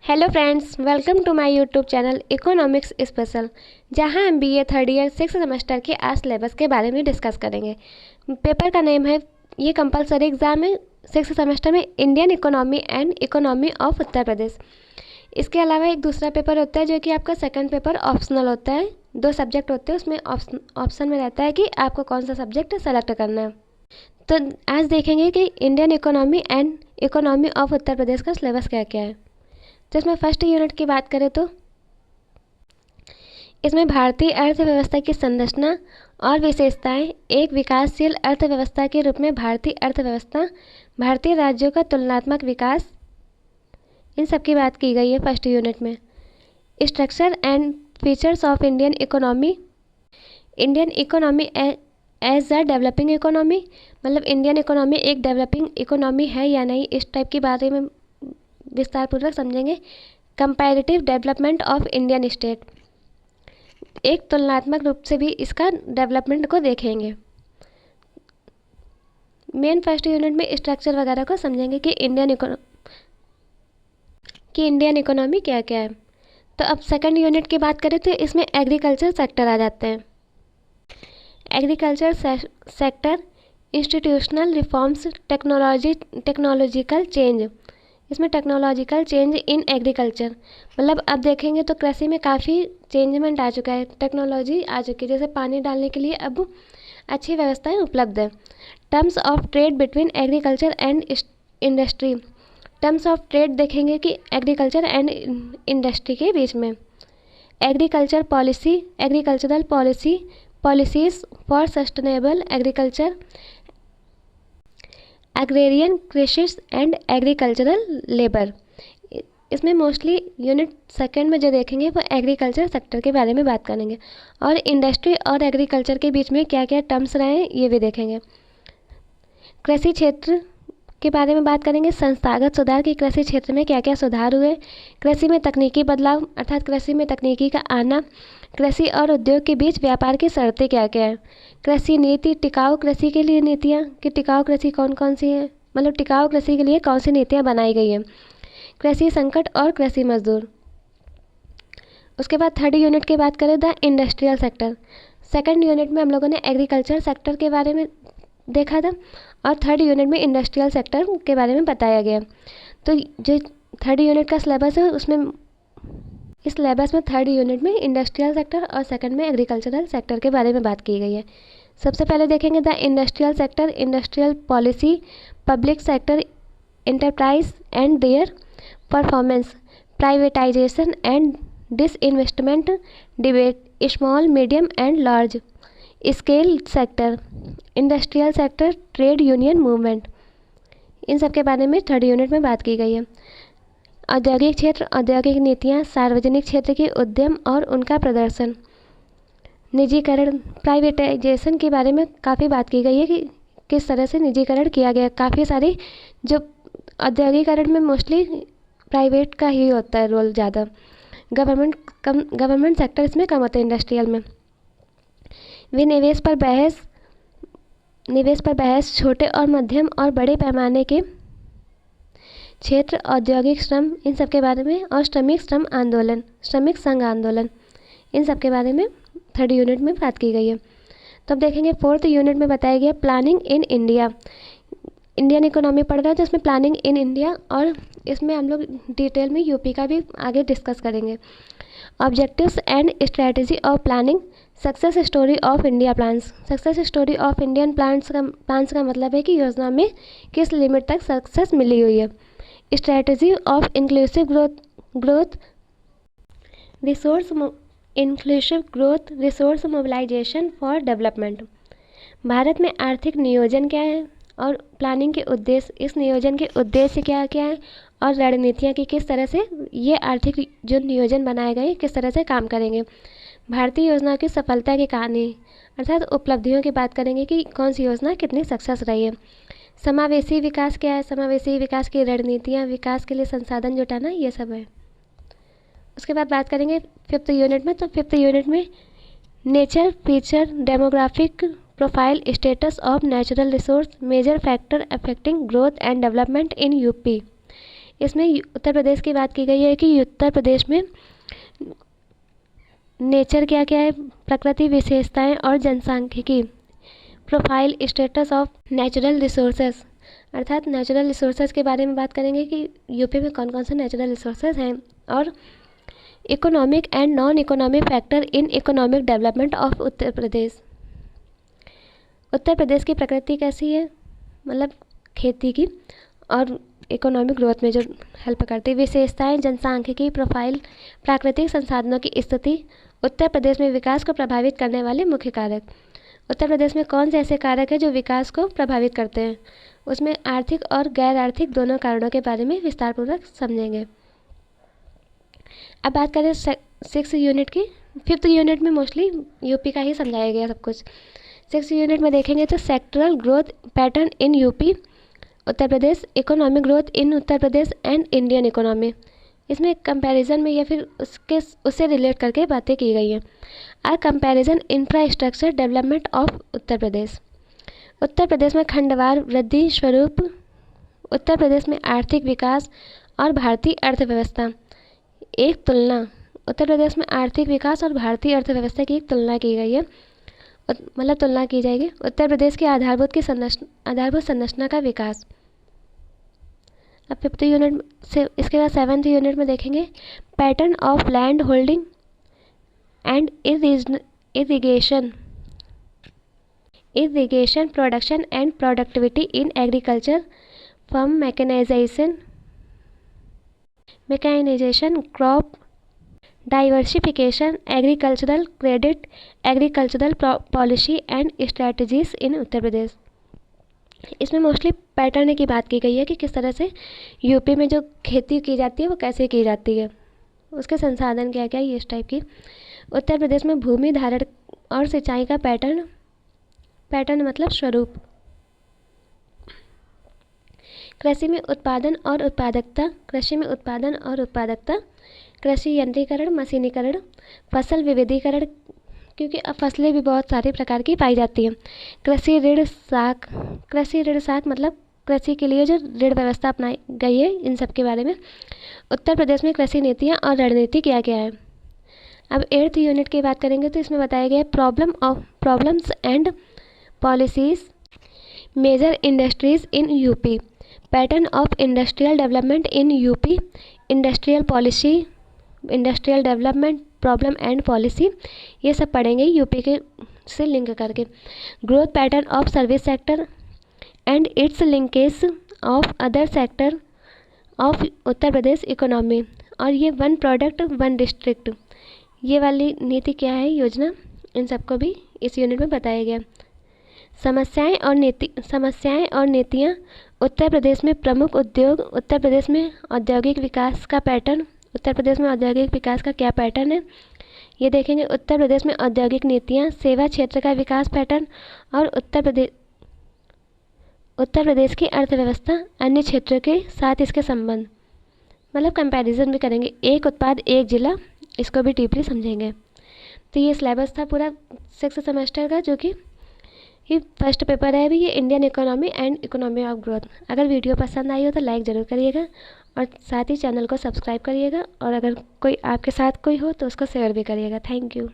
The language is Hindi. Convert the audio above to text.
Hello friends, welcome to my YouTube channel economics special, जहां हम BA third year six semester के आज सिलेबस के बारे में डिस्कस करेंगे। पेपर का नेम है, ये कंपलसरी एग्जाम है सिक्स सेमेस्टर में, Indian economy and economy of Uttar Pradesh. इसके अलावा एक दूसरा पेपर होता है जो कि आपका सेकंड पेपर ऑप्शनल होता है। दो सब्जेक्ट होते हैं, उसमें ऑप्शन में रहता है कि आपको कौन सा सब्जेक्ट सेलेक्ट करना है। तो आज देखेंगे कि Indian economy and economy of Uttar Pradesh का सिलेबस क्या क्या है। तो इसमें फर्स्ट यूनिट की बात करें तो इसमें भारतीय अर्थव्यवस्था की संरचना और विशेषताएं, एक विकासशील अर्थव्यवस्था के रूप में भारतीय अर्थव्यवस्था, भारतीय राज्यों का तुलनात्मक विकास, इन सब की बात की गई है फर्स्ट यूनिट में। Structure and features of Indian economy, Indian economy as a developing economy, मतलब इंडियन इकोनॉमी एक डेवलपिंग इकोनॉमी है या नहीं, इस टाइप के बारे में विस्तार पूर्वक समझेंगे। Comparative development of Indian state, एक तुलनात्मक रूप से भी इसका डेवलपमेंट को देखेंगे। मेन फर्स्ट यूनिट में स्ट्रक्चर वगैरह को समझेंगे कि इंडियन इकोनॉमी क्या क्या है। तो अब सेकंड यूनिट की बात करें तो इसमें एग्रीकल्चर सेक्टर आ जाते हैं। Agriculture sector, institutional reforms, technological change, इसमें टेक्नोलॉजिकल चेंज इन एग्रीकल्चर, मतलब अब देखेंगे तो कृषि में काफ़ी चेंजमेंट आ चुका है, टेक्नोलॉजी आ चुकी है, जैसे पानी डालने के लिए अब अच्छी व्यवस्थाएं उपलब्ध है। Terms of trade between agriculture and industry, terms of trade देखेंगे कि एग्रीकल्चर एंड इंडस्ट्री के बीच में। Agriculture policy, agricultural policies for sustainable agriculture, agrarian crisis and agricultural labour. इसमें मोस्टली यूनिट सेकंड में जो देखेंगे वो एग्रीकल्चर सेक्टर के बारे में बात करेंगे, और इंडस्ट्री और एग्रीकल्चर के बीच में क्या क्या टर्म्स रहे हैं ये भी देखेंगे। कृषि क्षेत्र के बारे में बात करेंगे, संस्थागत सुधार की कृषि क्षेत्र में क्या क्या सुधार हुए, कृषि में तकनीकी बदलाव अर्थात कृषि में तकनीकी का आना, कृषि और उद्योग के बीच व्यापार की शर्तें क्या क्या है, कृषि नीति, टिकाऊ कृषि के लिए नीतियाँ कि टिकाऊ कृषि कौन कौन सी है, मतलब टिकाऊ कृषि के लिए कौन सी नीतियाँ बनाई गई हैं, कृषि संकट और कृषि मजदूर। उसके बाद थर्ड यूनिट की बात करें the industrial sector. Second unit में हम लोगों ने एग्रीकल्चर सेक्टर के बारे में देखा था और थर्ड यूनिट में इंडस्ट्रियल सेक्टर के बारे में बताया गया। तो जो थर्ड यूनिट का सिलेबस है उसमें, इस सिलेबस में थर्ड यूनिट में इंडस्ट्रियल सेक्टर और सेकंड में एग्रीकल्चरल सेक्टर के बारे में बात की गई है। सबसे पहले देखेंगे the industrial sector, industrial policy, public sector enterprise and their performance, privatisation and disinvestment debate, small medium and large scale sector, industrial sector, trade union movement, इन सब के बारे में थर्ड यूनिट में बात की गई है। औद्योगिक क्षेत्र, औद्योगिक नीतियाँ, सार्वजनिक क्षेत्र के उद्यम और उनका प्रदर्शन, निजीकरण, प्राइवेटाइजेशन के बारे में काफ़ी बात की गई है कि किस तरह से निजीकरण किया गया। काफ़ी सारी जो औद्योगिकरण में मोस्टली प्राइवेट का ही होता है रोल ज़्यादा, गवर्नमेंट सेक्टर इसमें कम होता है इंडस्ट्रियल में। विनिवेश पर बहस, निवेश पर बहस, छोटे और मध्यम और बड़े पैमाने के क्षेत्र, औद्योगिक श्रम, इन सब के बारे में, और श्रमिक श्रम आंदोलन, श्रमिक संघ आंदोलन, इन सब के बारे में थर्ड यूनिट में बात की गई है। तो अब देखेंगे फोर्थ यूनिट में बताया गया planning in India. Indian economy पढ़ रहे हैं तो इसमें प्लानिंग इन इंडिया, और इसमें हम लोग डिटेल में यूपी का भी आगे डिस्कस करेंगे। Objectives and strategy of planning, success story of India plans, success story of Indian plans का मतलब है कि योजना में किस लिमिट तक सक्सेस मिली हुई है। Strategy of inclusive growth resource mobilisation for development, Bharat में आर्थिक नियोजन क्या है और प्लानिंग के उद्देश्य, इस नियोजन के उद्देश्य क्या क्या है और रणनीतियाँ की किस तरह से ये आर्थिक जो नियोजन बनाए गए किस तरह से काम करेंगे। भारतीय योजनाओं की सफलता की कहानी अर्थात उपलब्धियों की बात करेंगे कि कौन सी योजना कितनी सक्सेस रही है। समावेशी विकास क्या है, समावेशी विकास की रणनीतियाँ, विकास के लिए संसाधन जुटाना, ये सब है। उसके बाद बात करेंगे फिफ्थ यूनिट में। तो फिफ्थ यूनिट में nature feature, demographic profile, status of natural resource, major factor affecting growth and development in UP, इसमें उत्तर प्रदेश की बात की गई है कि उत्तर प्रदेश में नेचर क्या क्या है, प्रकृति विशेषताएं और जनसांख्यिकी profile, status of natural resources, अर्थात नेचुरल रिसोर्सेज के बारे में बात करेंगे कि यूपी में कौन कौन से नेचुरल रिसोर्सेज हैं, और economic and non economic factor in economic development of Uttar Pradesh. Uttar Pradesh की प्रकृति कैसी है, मतलब खेती की, और इकोनॉमिक ग्रोथ में जो हेल्प करती है। विशेषताएं, जनसांख्यिकी प्रोफाइल, प्राकृतिक संसाधनों की स्थिति, उत्तर प्रदेश में विकास को प्रभावित करने वाले मुख्य कारक। उत्तर प्रदेश में कौन से ऐसे कारक हैं जो विकास को प्रभावित करते हैं, उसमें आर्थिक और गैर आर्थिक दोनों कारणों के बारे में विस्तारपूर्वक समझेंगे। अब बात करें 6 यूनिट की। 5th यूनिट में मोस्टली यूपी का ही समझाया गया सब कुछ। 6 यूनिट में देखेंगे तो sectoral growth pattern in UP, Uttar Pradesh, economic growth in Uttar Pradesh and Indian economy. इसमें कंपैरिजन में या फिर उससे रिलेट करके बातें की गई हैं। आ comparison infrastructure development of Uttar Pradesh. Uttar प्रदेश में खंडवार वृद्धि स्वरूप उत्तर प्रदेश में आर्थिक विकास और भारतीय अर्थव्यवस्था एक तुलना। उत्तर प्रदेश में आर्थिक विकास और भारतीय अर्थव्यवस्था की एक तुलना की गई है, मतलब तुलना की जाएगी। उत्तर प्रदेश की आधारभूत संरचना का विकास। अब 5th यूनिट से इसके बाद 7th यूनिट में देखेंगे pattern of land holding and irrigation production and productivity in agriculture from mechanisation crop diversification, agricultural credit, agricultural policy and strategies in Uttar Pradesh. इसमें मोस्टली पैटर्न की बात की गई है कि किस तरह से यूपी में जो खेती की जाती है वो कैसे की जाती है, उसके संसाधन क्या क्या है, इस टाइप की। उत्तर प्रदेश में भूमि धारण और सिंचाई का पैटर्न मतलब स्वरूप। कृषि में उत्पादन और उत्पादकता, कृषि यंत्रीकरण, मशीनीकरण, फसल विविधीकरण, क्योंकि अब फसलें भी बहुत सारी प्रकार की पाई जाती हैं। कृषि ऋण साख मतलब कृषि के लिए जो ऋण व्यवस्था अपनाई गई है, इन सब के बारे में। उत्तर प्रदेश में कृषि नीतियाँ और रणनीति क्या क्या है। अब 8th यूनिट की बात करेंगे तो इसमें बताया गया है problems and policies major industries in UP, pattern of industrial development in UP, industrial policy, industrial development problem and policy, ये सब पढ़ेंगे यूपी के से लिंक करके। Growth pattern of service sector and its linkage of other sector of Uttar Pradesh economy, और ये 1 प्रोडक्ट 1 डिस्ट्रिक्ट, ये वाली नीति क्या है, योजना, इन सबको भी इस यूनिट में बताया गया। समस्याएं और नीतियाँ। उत्तर प्रदेश में प्रमुख उद्योग, उत्तर प्रदेश में औद्योगिक विकास का पैटर्न, उत्तर प्रदेश में औद्योगिक विकास का क्या पैटर्न है ये देखेंगे। उत्तर प्रदेश में औद्योगिक नीतियाँ, सेवा क्षेत्र का विकास पैटर्न, और उत्तर प्रदेश की अर्थव्यवस्था अन्य क्षेत्रों के साथ इसके संबंध, मतलब कंपैरिजन भी करेंगे। एक उत्पाद एक जिला, इसको भी डीपली समझेंगे। तो ये सिलेबस था पूरा 6th सेमेस्टर का, जो कि ये फर्स्ट पेपर है अभी, ये Indian economy and economy of growth. अगर वीडियो पसंद आई हो तो लाइक ज़रूर करिएगा, और साथ ही चैनल को सब्सक्राइब करिएगा, और अगर कोई आपके साथ कोई हो तो उसको शेयर भी करिएगा। Thank you.